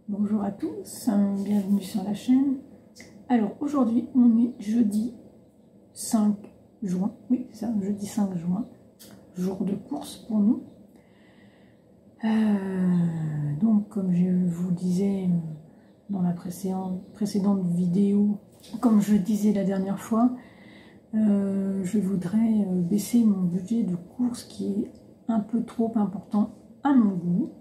Bonjour à tous, bienvenue sur la chaîne. Alors aujourd'hui on est jeudi 5 juin, oui c'est ça, jeudi 5 juin, jour de course pour nous. Donc comme je vous disais dans la précédente vidéo, comme je disais la dernière fois, je voudrais baisser mon budget de course qui est un peu trop important à mon goût.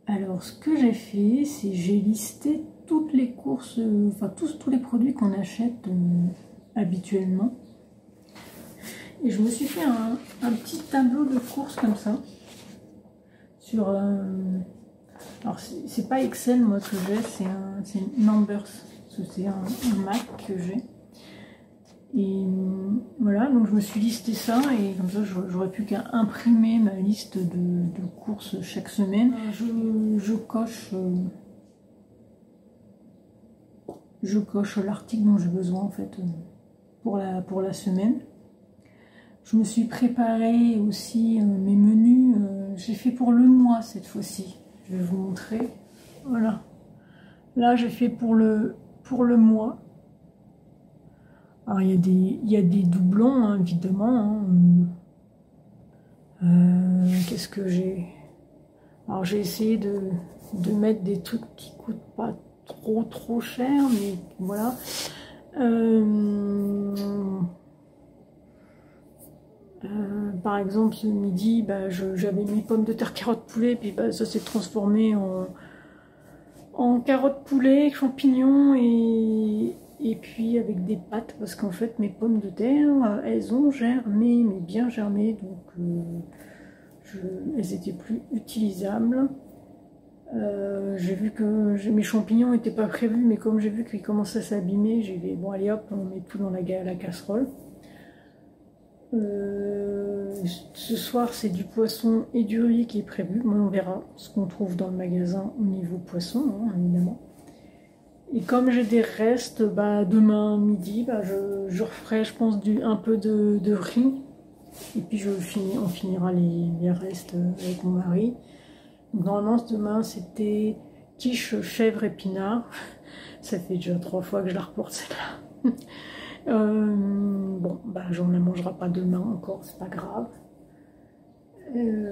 Alors ce que j'ai fait, c'est j'ai listé toutes les courses, enfin tous les produits qu'on achète habituellement. Et je me suis fait un petit tableau de courses comme ça. Sur alors c'est pas Excel moi que j'ai, c'est Numbers. C'est un Mac que j'ai. Et voilà, donc je me suis listé ça et comme ça j'aurais plus qu'à imprimer ma liste de courses chaque semaine. Je coche l'article dont j'ai besoin en fait pour la semaine. Je me suis préparé aussi mes menus, j'ai fait pour le mois cette fois-ci. Je vais vous montrer. Voilà. Là j'ai fait pour le mois. Alors il y a des doublons hein, évidemment. Hein. Qu'est-ce que j'ai? Alors j'ai essayé de mettre des trucs qui coûtent pas trop cher, mais voilà. Par exemple ce midi, bah, j'avais mis pommes de terre, carottes, poulet, puis bah, ça s'est transformé en carottes, poulet, champignons et puis avec des pâtes, parce qu'en fait mes pommes de terre, elles ont germé, mais bien germé, donc elles étaient plus utilisables. J'ai vu que mes champignons n'étaient pas prévus, mais comme j'ai vu qu'ils commençaient à s'abîmer, j'ai dit bon allez hop, on met tout dans la casserole. Ce soir c'est du poisson et du riz qui est prévu, moi on verra ce qu'on trouve dans le magasin au niveau poisson hein, évidemment. Et comme j'ai des restes, bah, demain midi, bah, je referai je pense un peu de riz. Et puis on finira les restes avec mon mari. Donc, normalement demain c'était quiche, chèvre, épinard. Ça fait déjà 3 fois que je la reporte celle-là. Bon, bah, on ne la mangera pas demain encore, c'est pas grave.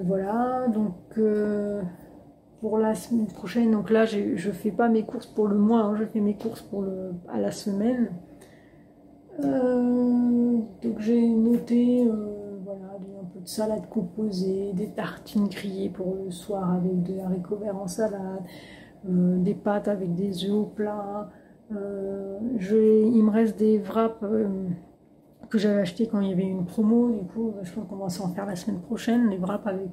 Voilà, donc pour la semaine prochaine, donc là je fais pas mes courses pour le mois, hein, je fais mes courses à la semaine. Donc j'ai noté voilà, un peu de salade composée, des tartines grillées pour le soir avec des haricots verts en salade, des pâtes avec des œufs au plat. Il me reste des wraps que j'avais acheté quand il y avait une promo, du coup je pense qu'on va s'en faire la semaine prochaine, les wraps avec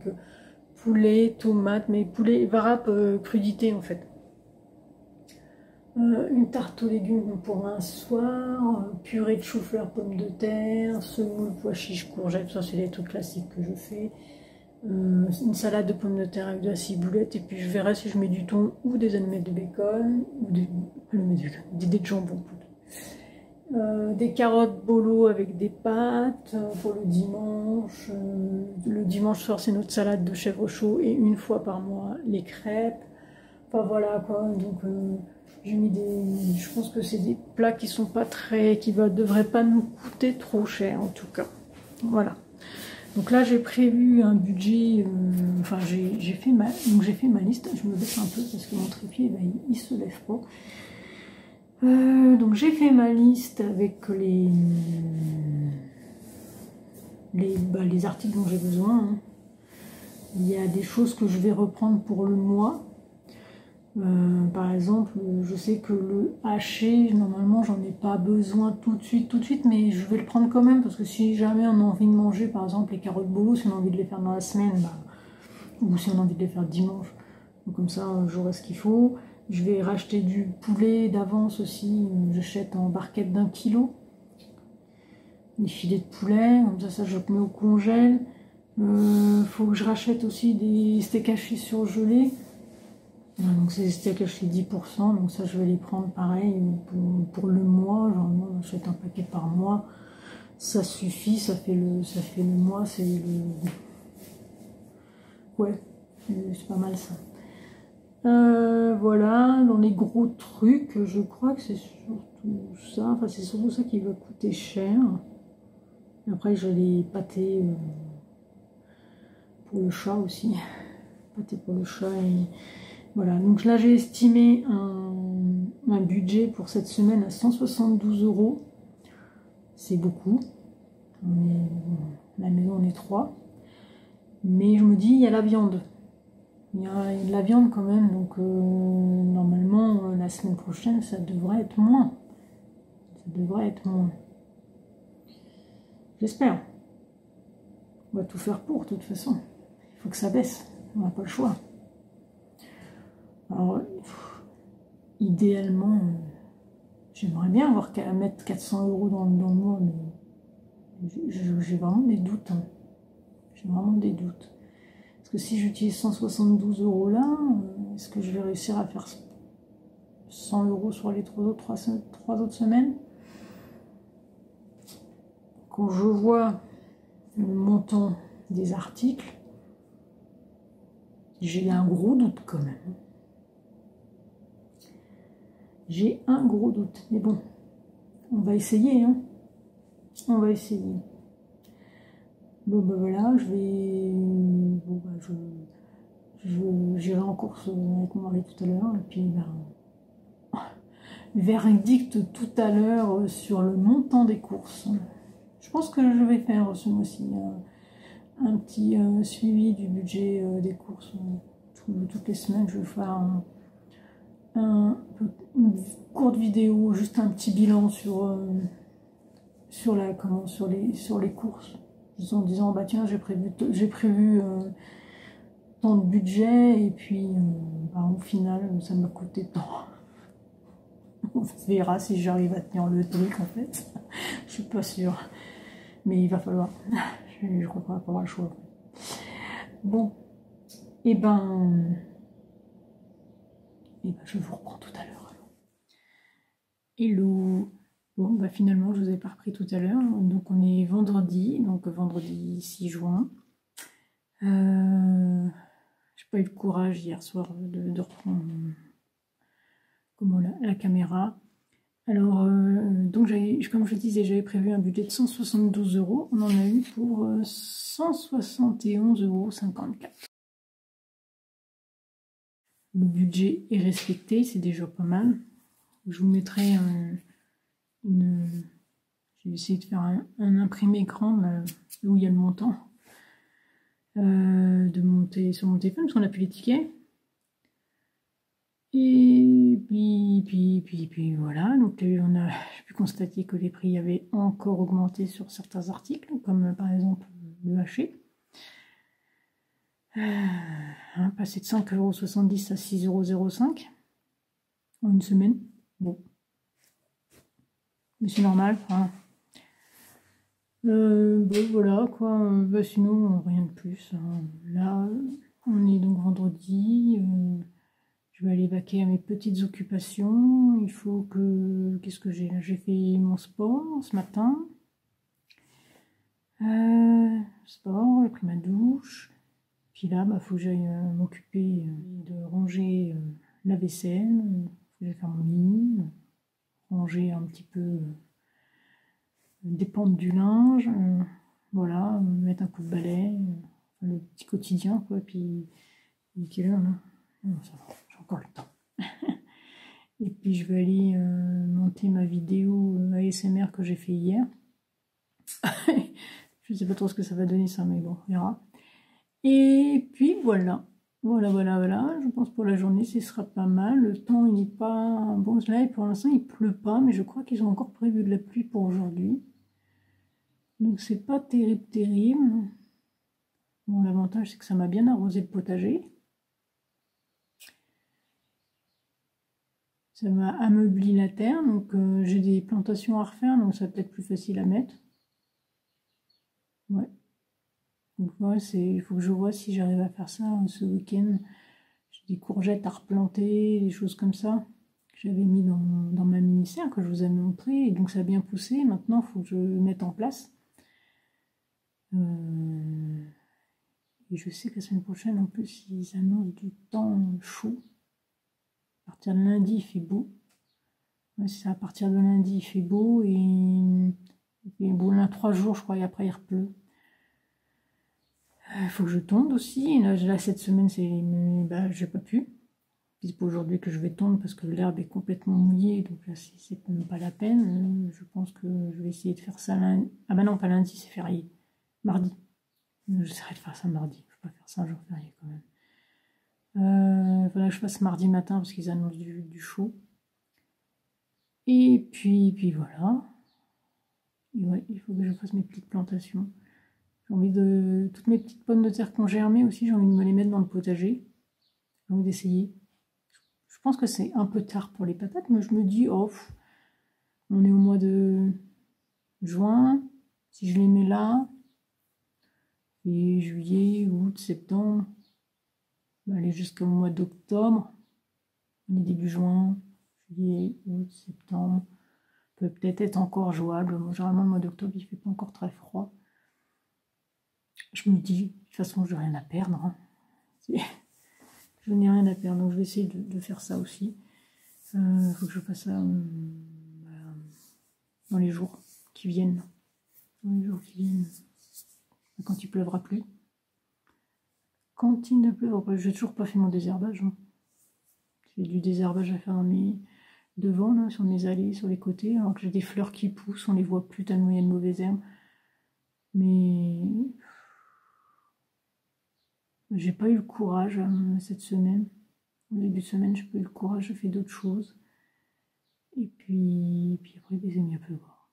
poulet, tomates, mais poulet wraps crudité en fait. Une tarte aux légumes pour un soir, purée de chou-fleur, pommes de terre, semoule, pois chiches, courgettes, ça c'est des trucs classiques que je fais. Une salade de pommes de terre avec de la ciboulette, et puis je verrai si je mets du thon ou des allumettes de bacon, ou des dés de jambon. Des carottes bolo avec des pâtes pour le dimanche. Le dimanche soir c'est notre salade de chèvre chaud et une fois par mois les crêpes. Enfin voilà quoi, donc j'ai mis je pense que c'est des plats qui sont pas devraient pas nous coûter trop cher en tout cas. Voilà. Donc là j'ai prévu un budget, enfin j'ai fait ma liste. Je me baisse un peu parce que mon trépied ben, il se lève pas. Donc j'ai fait ma liste avec les articles dont j'ai besoin. Hein. Il y a des choses que je vais reprendre pour le mois. Par exemple, je sais que le haché, normalement j'en ai pas besoin tout de suite, mais je vais le prendre quand même parce que si jamais on a envie de manger, par exemple les carottes bolo, si on a envie de les faire dans la semaine, bah, ou si on a envie de les faire dimanche, donc comme ça j'aurai ce qu'il faut. Je vais racheter du poulet d'avance aussi, j'achète en barquette d'1 kilo. Les filets de poulet, comme ça je le mets au congèle. Faut que je rachète aussi des steaks hachés surgelés. Donc c'est des steaks hachés 10%, donc ça je vais les prendre pareil pour le mois. Genre on achète un paquet par mois. Ça suffit, ça fait le mois, ouais, c'est pas mal ça. Voilà, dans les gros trucs, je crois que c'est surtout ça. Enfin, c'est surtout ça qui va coûter cher. Et après, j'ai les pâtés pour le chat aussi. Pâtés pour le chat. Et voilà, donc là, j'ai estimé un budget pour cette semaine à 172 €. C'est beaucoup. À la maison, on est 3. Mais je me dis, il y a la viande. Il y a de la viande quand même, donc normalement la semaine prochaine ça devrait être moins. Ça devrait être moins. J'espère. On va tout faire pour, de toute façon. Il faut que ça baisse. On n'a pas le choix. Alors, idéalement, j'aimerais bien avoir qu'à mettre 400 € dans le mois, mais j'ai vraiment des doutes. Hein. J'ai vraiment des doutes. Parce que si j'utilise 172 € là, est-ce que je vais réussir à faire 100 € sur les trois autres semaines? Quand je vois le montant des articles, j'ai un gros doute quand même. J'ai un gros doute. Mais bon, on va essayer. Hein. On va essayer. Bon ben voilà, je vais... Bon ben j'irai en course avec mon mari tout à l'heure. Et puis ben... verdict tout à l'heure sur le montant des courses. Je pense que je vais faire ce mois-ci un petit suivi du budget des courses. Toutes les semaines, je vais faire une courte vidéo, juste un petit bilan sur les courses. En disant, bah tiens, j'ai prévu tant de budget, et puis bah, au final, ça m'a coûté tant. On verra si j'arrive à tenir le truc en fait. Je suis pas sûre. Mais il va falloir. Je crois qu'on va pas avoir le choix. Bon. Et ben je vous reprends tout à l'heure. Hello. Bon, bah finalement, je vous ai pas repris tout à l'heure. Donc on est vendredi. Donc vendredi 6 juin. J'ai pas eu le courage hier soir de reprendre la caméra. Alors, donc comme je disais, j'avais prévu un budget de 172 €. On en a eu pour 171,54 €. Le budget est respecté, c'est déjà pas mal. Je vous mettrai j'ai essayé de faire un imprimé écran là, où il y a le montant de monter sur mon téléphone parce qu'on n'a plus les tickets. Et puis voilà, donc on a pu constater que les prix avaient encore augmenté sur certains articles, comme par exemple le haché. Passé de 5,70 € à 6,05 € en une semaine. Bon. Mais c'est normal. Hein. Bon, voilà quoi. Bah, sinon, rien de plus. Hein. Là, on est donc vendredi. Je vais aller vaquer à mes petites occupations. Il faut que... Qu'est-ce que j'ai là? J'ai fait mon sport ce matin. Sport, j'ai pris ma douche. Puis là, bah, faut que j'aille m'occuper de ranger la vaisselle. Faut que j'aille faire mon lit. Ranger un petit peu... dépendre du linge. Voilà, mettre un coup de balai. Le petit quotidien, quoi. Puis... quelle heure là? Non, ça va, j'ai encore le temps. Et puis je vais aller monter ma vidéo ASMR que j'ai fait hier. Je sais pas trop ce que ça va donner ça, mais bon, on verra. Et puis voilà. Voilà. Je pense pour la journée, ce sera pas mal. Le temps, il n'est pas... Bon, là, pour l'instant, il pleut pas, mais je crois qu'ils ont encore prévu de la pluie pour aujourd'hui. Donc c'est pas terrible. Bon, l'avantage, c'est que ça m'a bien arrosé le potager. Ça m'a ameubli la terre, donc j'ai des plantations à refaire, donc ça va peut-être plus facile à mettre. Ouais. Donc ouais, il faut que je vois si j'arrive à faire ça ce week-end. J'ai des courgettes à replanter, des choses comme ça. Que j'avais mis dans ma mini-serre que je vous ai montré, et donc ça a bien poussé. Maintenant, il faut que je le mette en place. Et je sais que la semaine prochaine, en plus, ils annoncent du temps chaud. partir de lundi, il fait beau. Ouais, c'est ça, à partir de lundi, il fait beau. Et bon, là, 3 jours, je crois, et après, il pleut. Il faut que je tonde aussi. Là cette semaine, bah, j'ai pas pu. C'est pas aujourd'hui que je vais tondre parce que l'herbe est complètement mouillée. Donc là, c'est même pas la peine. Je pense que je vais essayer de faire ça lundi. Ah bah non, pas lundi, c'est férié. Mardi. J'essaierai de faire ça mardi. Je vais pas faire ça un jour férié quand même. Voilà, je passe mardi matin parce qu'ils annoncent du chaud. Et puis voilà. Et ouais, il faut que je fasse mes petites plantations. J'ai envie de... Toutes mes petites pommes de terre qui ont germé aussi, j'ai envie de me les mettre dans le potager. J'ai envie d'essayer. Je pense que c'est un peu tard pour les patates, mais je me dis, oh, on est au mois de juin. Si je les mets là, et juillet, août, septembre, on va aller jusqu'au mois d'octobre. On est début juin, juillet, août, septembre. Peut-être être encore jouable. Moi, généralement, le mois d'octobre, il fait pas encore très froid. Je me dis, de toute façon, je n'ai rien à perdre. Hein. Je n'ai rien à perdre, donc je vais essayer de faire ça aussi. Il faut que je fasse ça dans les jours qui viennent. Dans les jours qui viennent. Quand il pleuvra plus. Quand il ne pleuvra pas. Je n'ai toujours pas fait mon désherbage. Hein. J'ai du désherbage à faire devant, là, sur mes allées, sur les côtés, alors que j'ai des fleurs qui poussent, on les voit plus tellement il y a de mauvaises herbes. Mais j'ai pas eu le courage cette semaine. Au début de semaine, j'ai pas eu le courage, j'ai fait d'autres choses. Et puis après, il s'est mis à pleuvoir.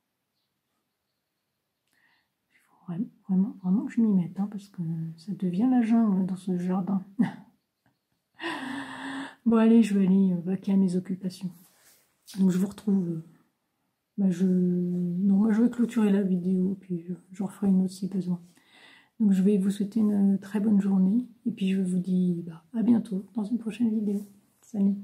Il faut vraiment que je m'y mette, hein, parce que ça devient la jungle dans ce jardin. Bon allez, je vais aller vaquer à mes occupations. Donc je vous retrouve. Non, je vais clôturer la vidéo, puis je referai une autre si besoin. Donc je vais vous souhaiter une très bonne journée, et puis je vous dis à bientôt dans une prochaine vidéo. Salut!